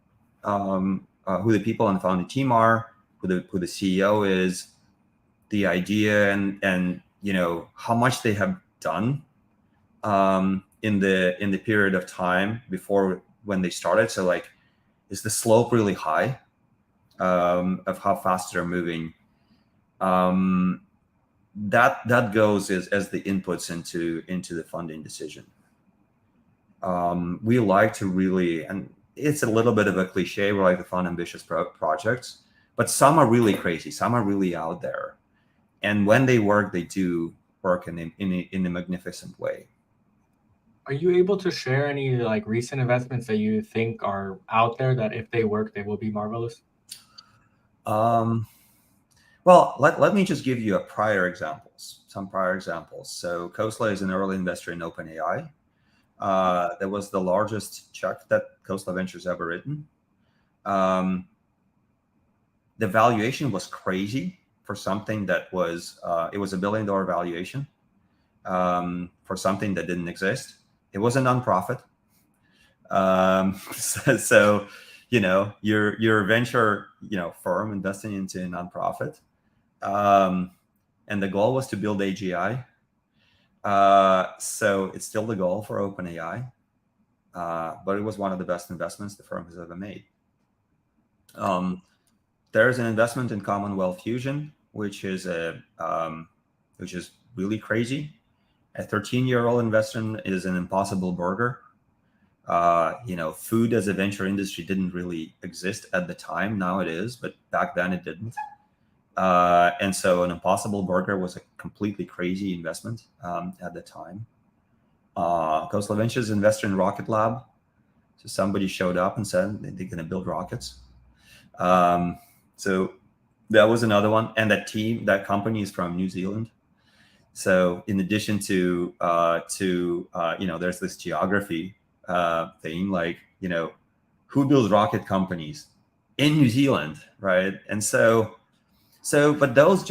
Speaker 2: who the people on the founding team are, who the CEO is, the idea, and how much they have done in the period of time before when they started. So like, is the slope really high of how fast they're moving? That goes as the inputs into the funding decision. We like to really, and it's a little bit of a cliche, we like to fund ambitious projects, but some are really crazy, some are really out there, and when they work, they do work in a magnificent way.
Speaker 1: Are you able to share any like recent investments that you think are out there that if they work, they will be marvelous?
Speaker 2: Well, let me just give you some prior examples. So Khosla is an early investor in OpenAI. That was the largest check that Khosla Ventures ever written. The valuation was crazy for something that was, it was $1 billion valuation for something that didn't exist. It was a nonprofit. So you're a venture, firm investing into a nonprofit. And the goal was to build AGI. So it's still the goal for OpenAI. But it was one of the best investments the firm has ever made. There's an investment in Commonwealth Fusion, which is really crazy. A 13-year-old investment is an impossible burger. Food as a venture industry didn't really exist at the time. Now it is, but back then it didn't. And so an impossible burger was a completely crazy investment at the time. Khosla Ventures investor in Rocket Lab. So somebody showed up and said they're going to build rockets. So that was another one. And that company is from New Zealand. So in addition to there's this geography thing, like, who builds rocket companies in New Zealand, right? And but those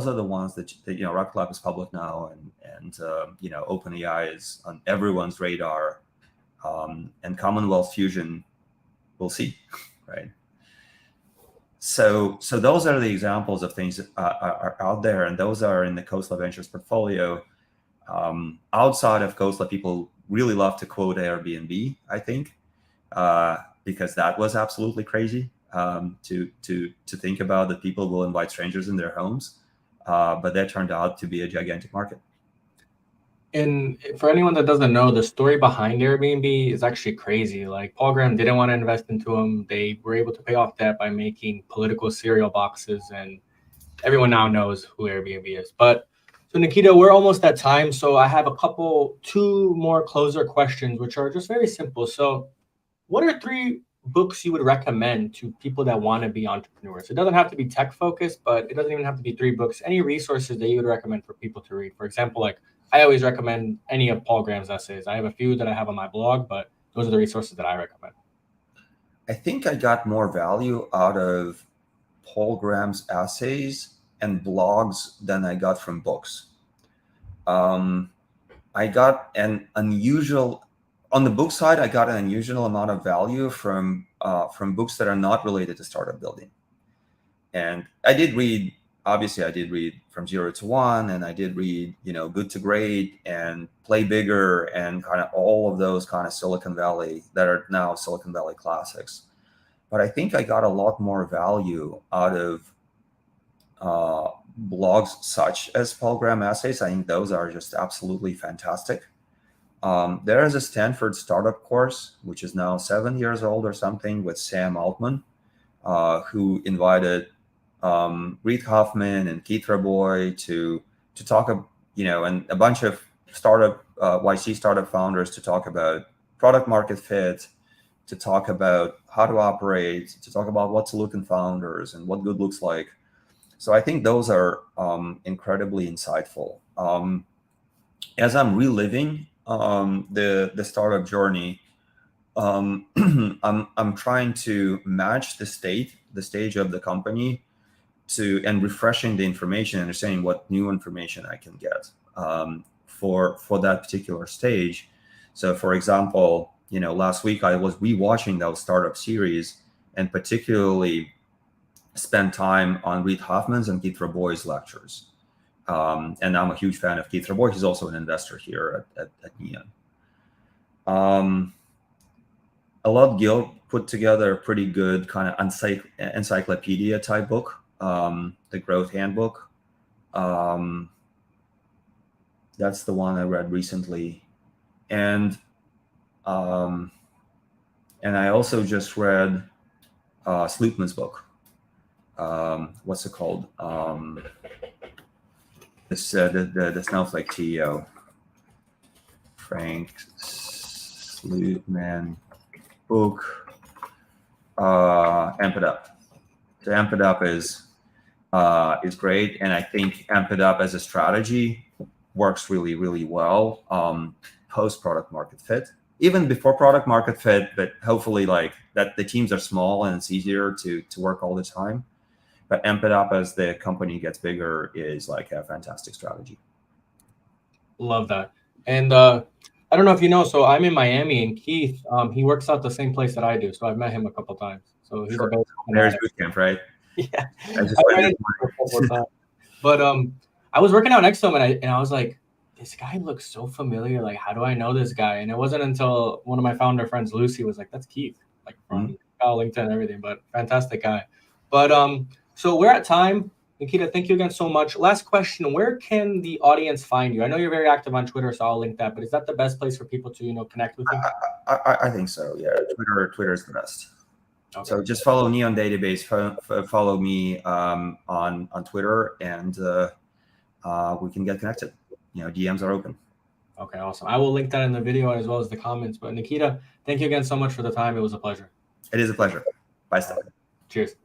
Speaker 2: are the ones that Rocket Lab is public now, and OpenAI is on everyone's radar, and Commonwealth Fusion, we'll see, right? So those are the examples of things that are out there, and those are in the Khosla Ventures portfolio. Outside of Khosla, people really love to quote Airbnb, I think, because that was absolutely crazy, to think about that people will invite strangers in their homes, but that turned out to be a gigantic market.
Speaker 1: And for anyone that doesn't know, the story behind Airbnb is actually crazy. Like, Paul Graham didn't want to invest into them. They were able to pay off debt by making political cereal boxes, and everyone now knows who Airbnb is. But so, Nikita, we're almost at time. So I have two more closer questions, which are just very simple. So what are 3 books you would recommend to people that want to be entrepreneurs? It doesn't have to be tech focused, but it doesn't even have to be 3 books. Any resources that you would recommend for people to read? For example, like, I always recommend any of Paul Graham's essays. I have a few that I have on my blog, but those are the resources that I recommend.
Speaker 2: I think I got more value out of Paul Graham's essays and blogs than I got from books. I got an unusual, on the book side, I got an unusual amount of value from books that are not related to startup building. And I did read From Zero to One, and I did read, Good to Great and Play Bigger, and kind of all of those kind of Silicon Valley that are now Silicon Valley classics. But I think I got a lot more value out of blogs such as Paul Graham essays. I think those are just absolutely fantastic. There is a Stanford startup course, which is now 7 years old or something, with Sam Altman, who invited Reid Hoffman and Keith Raboy to talk, and a bunch of YC startup founders to talk about product market fit, to talk about how to operate, to talk about what to look in founders and what good looks like. So I think those are incredibly insightful. As I'm reliving the startup journey, I'm trying to match the stage of the company and refreshing the information, understanding what new information I can get for that particular stage. So, for example, last week I was rewatching those startup series, and particularly spent time on Reid Hoffman's and Keith Raboy's lectures. And I'm a huge fan of Keith Raboy. He's also an investor here at Neon. Alok Gil put together a pretty good kind of encyclopedia type book, the Growth Handbook. That's the one I read recently. And I also just read Slootman's book. What's it called? The Snowflake CEO, Frank Slootman book, Amp It Up. So Amp It Up is great, and I think Amp It Up as a strategy works really, really well post product market fit, even before product market fit, but hopefully like that the teams are small and it's easier to work all the time. But Amp It Up as the company gets bigger is like a fantastic strategy.
Speaker 1: Love that. And I don't know if you know, so I'm in Miami, and Keith, he works out the same place that I do. So I've met him a couple times. So he's
Speaker 2: sure. There's boot camp, right?
Speaker 1: Yeah. But I was working out next to him, and I was like, this guy looks so familiar. Like, how do I know this guy? And it wasn't until one of my founder friends, Lucy, was like, that's Keith, like from LinkedIn and everything. But fantastic guy. But so we're at time. Nikita, thank you again so much. Last question, where can the audience find you? I know you're very active on Twitter, so I'll link that, but is that the best place for people to, connect with you?
Speaker 2: I think so, yeah. Twitter is the best. Okay. So just follow Neon Database, follow me on Twitter, and we can get connected. DMs are open.
Speaker 1: Okay, awesome. I will link that in the video as well as the comments. But Nikita, thank you again so much for the time. It was a pleasure.
Speaker 2: It is a pleasure. Bye, Steph.
Speaker 1: Cheers.